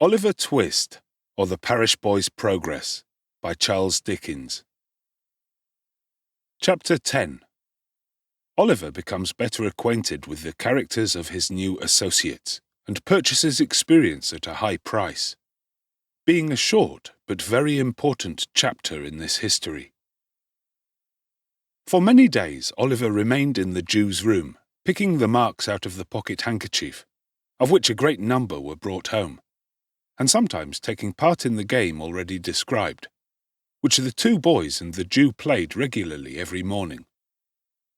Oliver Twist, or The Parish Boy's Progress, by Charles Dickens. Chapter 10. Oliver becomes better acquainted with the characters of his new associates, and purchases experience at a high price, being a short but very important chapter in this history. For many days Oliver remained in the Jew's room, picking the marks out of the pocket handkerchief, of which a great number were brought home, and sometimes taking part in the game already described, which the two boys and the Jew played regularly every morning.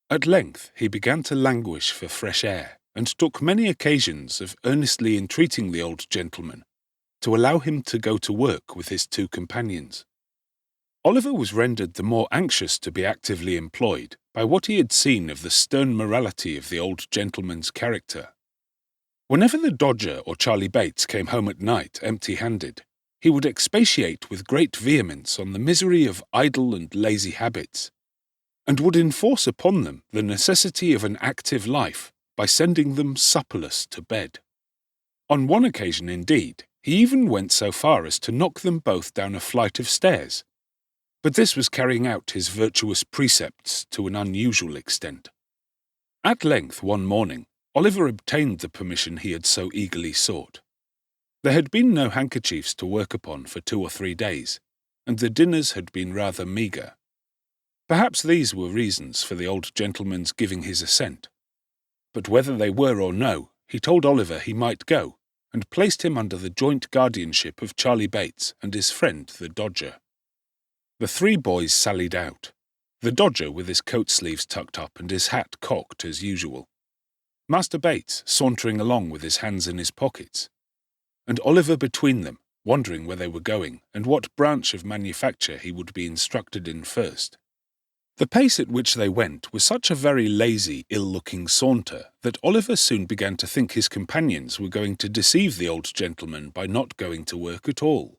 At length he began to languish for fresh air, and took many occasions of earnestly entreating the old gentleman to allow him to go to work with his two companions. Oliver was rendered the more anxious to be actively employed by what he had seen of the stern morality of the old gentleman's character. Whenever the Dodger or Charlie Bates came home at night empty-handed, he would expatiate with great vehemence on the misery of idle and lazy habits, and would enforce upon them the necessity of an active life by sending them supperless to bed. On one occasion, indeed, he even went so far as to knock them both down a flight of stairs, but this was carrying out his virtuous precepts to an unusual extent. At length, one morning, Oliver obtained the permission he had so eagerly sought. There had been no handkerchiefs to work upon for 2 or 3 days, and the dinners had been rather meagre. Perhaps these were reasons for the old gentleman's giving his assent, but whether they were or no, he told Oliver he might go, and placed him under the joint guardianship of Charlie Bates and his friend the Dodger. The 3 boys sallied out, the Dodger with his coat sleeves tucked up and his hat cocked as usual, Master Bates sauntering along with his hands in his pockets, and Oliver between them, wondering where they were going and what branch of manufacture he would be instructed in first. The pace at which they went was such a very lazy, ill-looking saunter that Oliver soon began to think his companions were going to deceive the old gentleman by not going to work at all.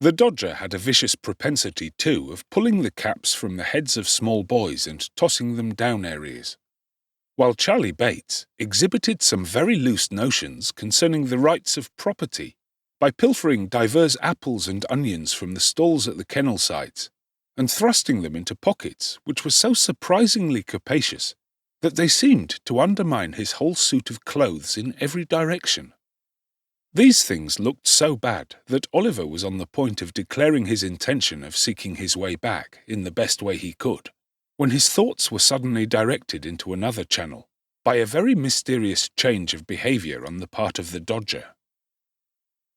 The Dodger had a vicious propensity, too, of pulling the caps from the heads of small boys and tossing them down areas, while Charlie Bates exhibited some very loose notions concerning the rights of property by pilfering divers apples and onions from the stalls at the kennel sides, and thrusting them into pockets which were so surprisingly capacious that they seemed to undermine his whole suit of clothes in every direction. These things looked so bad that Oliver was on the point of declaring his intention of seeking his way back in the best way he could, when his thoughts were suddenly directed into another channel by a very mysterious change of behaviour on the part of the Dodger.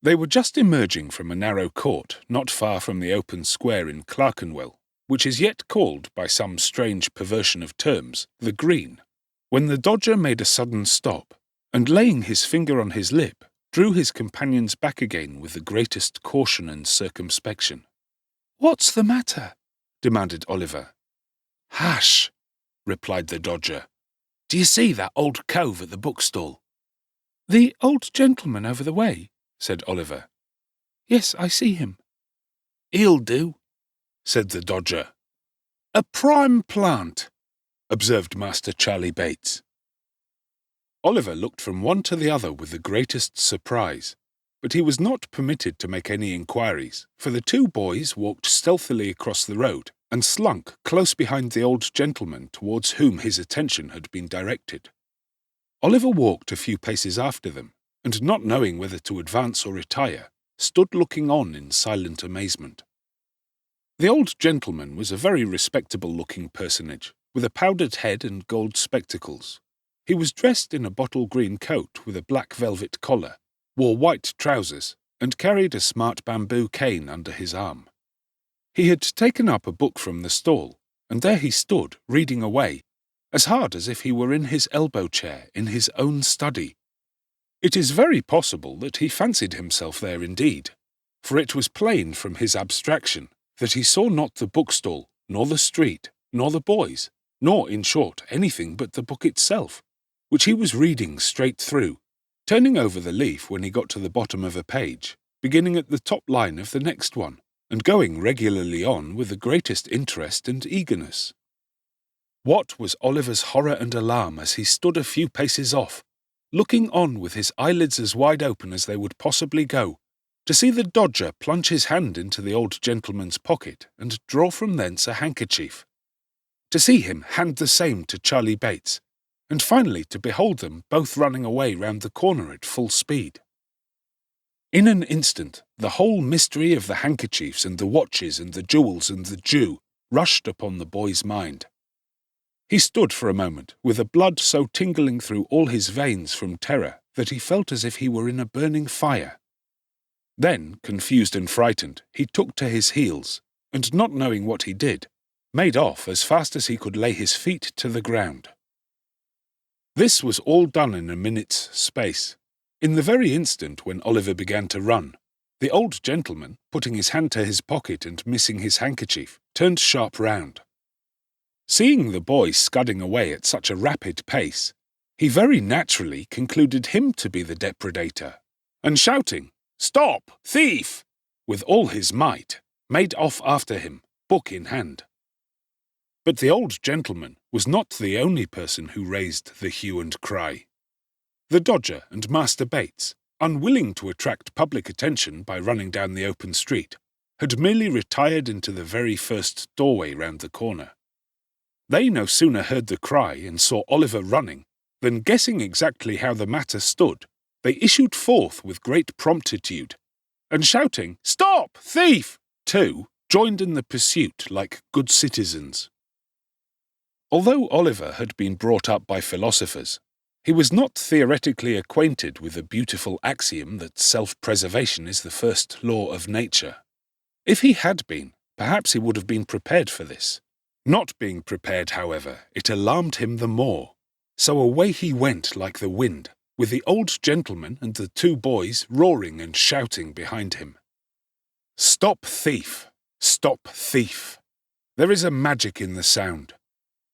They were just emerging from a narrow court not far from the open square in Clerkenwell, which is yet called, by some strange perversion of terms, the Green, when the Dodger made a sudden stop, and laying his finger on his lip, drew his companions back again with the greatest caution and circumspection. "What's the matter?" demanded Oliver. "Hush!" replied the Dodger. "Do you see that old cove at the bookstall?" "The old gentleman over the way?" said Oliver. "Yes, I see him." "He'll do," said the Dodger. "A prime plant," observed Master Charlie Bates. Oliver looked from one to the other with the greatest surprise, but he was not permitted to make any inquiries, for the 2 boys walked stealthily across the road and slunk close behind the old gentleman towards whom his attention had been directed. Oliver walked a few paces after them, and not knowing whether to advance or retire, stood looking on in silent amazement. The old gentleman was a very respectable-looking personage, with a powdered head and gold spectacles. He was dressed in a bottle-green coat with a black velvet collar, wore white trousers, and carried a smart bamboo cane under his arm. He had taken up a book from the stall, and there he stood, reading away, as hard as if he were in his elbow-chair in his own study. It is very possible that he fancied himself there indeed, for it was plain from his abstraction that he saw not the bookstall, nor the street, nor the boys, nor, in short, anything but the book itself, which he was reading straight through, turning over the leaf when he got to the bottom of a page, beginning at the top line of the next one, and going regularly on with the greatest interest and eagerness. What was Oliver's horror and alarm as he stood a few paces off, looking on with his eyelids as wide open as they would possibly go, to see the dodger plunge his hand into the old gentleman's pocket and draw from thence a handkerchief, to see him hand the same to Charlie Bates, and finally to behold them both running away round the corner at full speed. In an instant, the whole mystery of the handkerchiefs and the watches and the jewels and the Jew rushed upon the boy's mind. He stood for a moment, with the blood so tingling through all his veins from terror that he felt as if he were in a burning fire. Then, confused and frightened, he took to his heels, and not knowing what he did, made off as fast as he could lay his feet to the ground. This was all done in a minute's space. In the very instant when Oliver began to run, the old gentleman, putting his hand to his pocket and missing his handkerchief, turned sharp round. Seeing the boy scudding away at such a rapid pace, he very naturally concluded him to be the depredator, and shouting, "Stop, thief!" with all his might, made off after him, book in hand. But the old gentleman was not the only person who raised the hue and cry. The dodger and Master Bates, unwilling to attract public attention by running down the open street, had merely retired into the very first doorway round the corner. They no sooner heard the cry and saw Oliver running, than guessing exactly how the matter stood, they issued forth with great promptitude, and shouting, "Stop, thief!" too, joined in the pursuit like good citizens. Although Oliver had been brought up by philosophers, he was not theoretically acquainted with the beautiful axiom that self-preservation is the first law of nature. If he had been, perhaps he would have been prepared for this. Not being prepared, however, it alarmed him the more, so away he went like the wind, with the old gentleman and the two boys roaring and shouting behind him. Stop thief! Stop thief! There is a magic in the sound.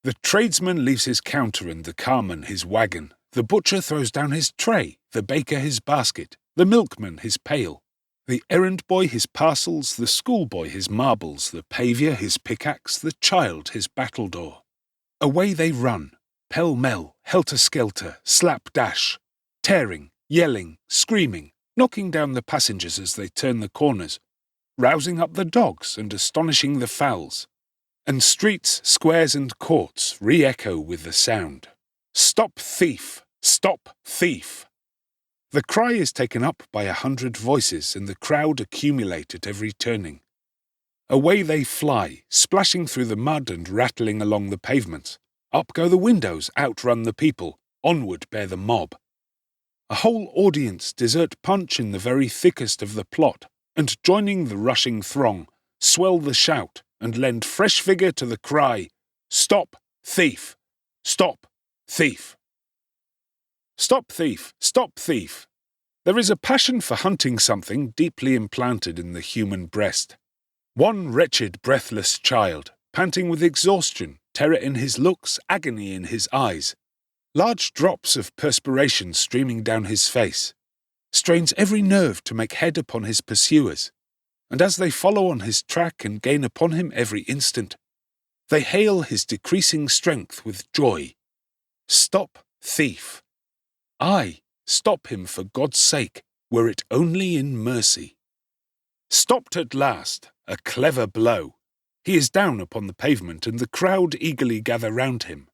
The tradesman leaves his counter and the carman his wagon, the butcher throws down his tray, the baker his basket, the milkman his pail, the errand boy his parcels, the schoolboy his marbles, the pavior his pickaxe, the child his battledore. Away they run, pell-mell, helter-skelter, slap-dash, tearing, yelling, screaming, knocking down the passengers as they turn the corners, rousing up the dogs and astonishing the fowls, and streets, squares and courts re-echo with the sound. Stop thief! Stop thief! The cry is taken up by 100 voices, and the crowd accumulate at every turning. Away they fly, splashing through the mud and rattling along the pavements. Up go the windows, outrun the people, onward bear the mob. A whole audience desert punch in the very thickest of the plot, and joining the rushing throng, swell the shout, and lend fresh vigour to the cry, "Stop, thief! Stop, thief!" Stop thief! Stop thief! There is a passion for hunting something deeply implanted in the human breast. One wretched, breathless child, panting with exhaustion, terror in his looks, agony in his eyes, large drops of perspiration streaming down his face, strains every nerve to make head upon his pursuers, and as they follow on his track and gain upon him every instant, they hail his decreasing strength with joy. Stop thief! Aye, stop him for God's sake, were it only in mercy. Stopped at last, a clever blow. He is down upon the pavement, and the crowd eagerly gather round him,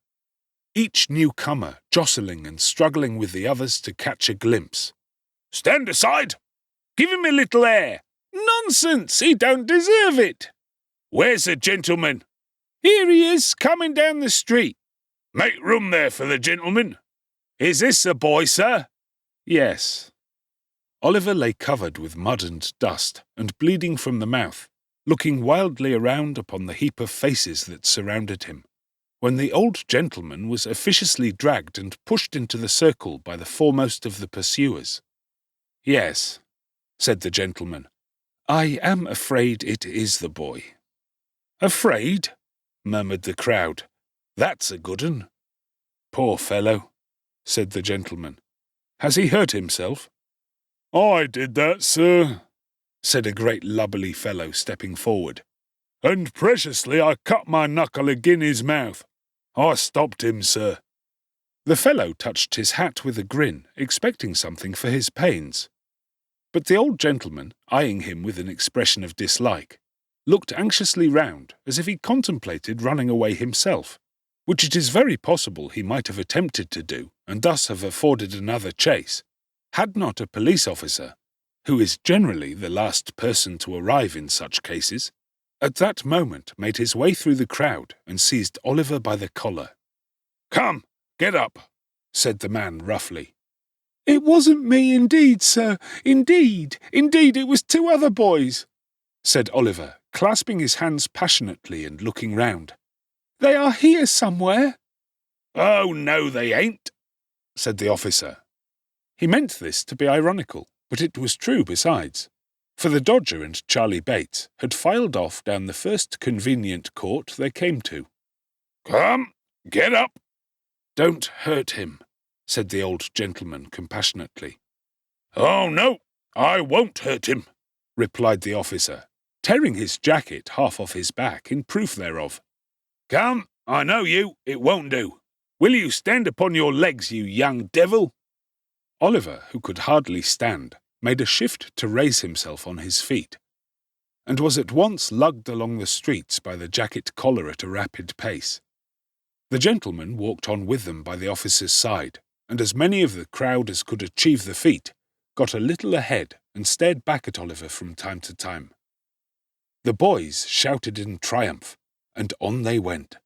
each newcomer jostling and struggling with the others to catch a glimpse. "Stand aside! Give him a little air! Nonsense! He don't deserve it! Where's the gentleman? Here he is, coming down the street. Make room there for the gentleman. Is this the boy, sir?" "Yes." Oliver lay covered with mud and dust, and bleeding from the mouth, looking wildly around upon the heap of faces that surrounded him, when the old gentleman was officiously dragged and pushed into the circle by the foremost of the pursuers. "Yes," said the gentleman, "I am afraid it is the boy." "Afraid?" murmured the crowd. "That's a good 'un." "Poor fellow," said the gentleman. "Has he hurt himself?" "I did that, sir," said a great lubberly fellow stepping forward. "And preciously I cut my knuckle agin his mouth. I stopped him, sir." The fellow touched his hat with a grin, expecting something for his pains. But the old gentleman, eyeing him with an expression of dislike, looked anxiously round as if he contemplated running away himself, which it is very possible he might have attempted to do and thus have afforded another chase, had not a police officer, who is generally the last person to arrive in such cases, at that moment made his way through the crowd and seized Oliver by the collar. "Come, get up," said the man roughly. "It wasn't me, indeed, sir. Indeed it was two other boys," said Oliver, clasping his hands passionately and looking round. "They are here somewhere." "Oh, no, they ain't," said the officer. He meant this to be ironical, but it was true besides, for the Dodger and Charlie Bates had filed off down the first convenient court they came to. "Come, get up." "Don't hurt him," said the old gentleman compassionately. "Oh, no, I won't hurt him," replied the officer, tearing his jacket half off his back in proof thereof. "Come, I know you, it won't do. Will you stand upon your legs, you young devil?" Oliver, who could hardly stand, made a shift to raise himself on his feet, and was at once lugged along the streets by the jacket collar at a rapid pace. The gentleman walked on with them by the officer's side, and as many of the crowd as could achieve the feat got a little ahead and stared back at Oliver from time to time. The boys shouted in triumph, and on they went.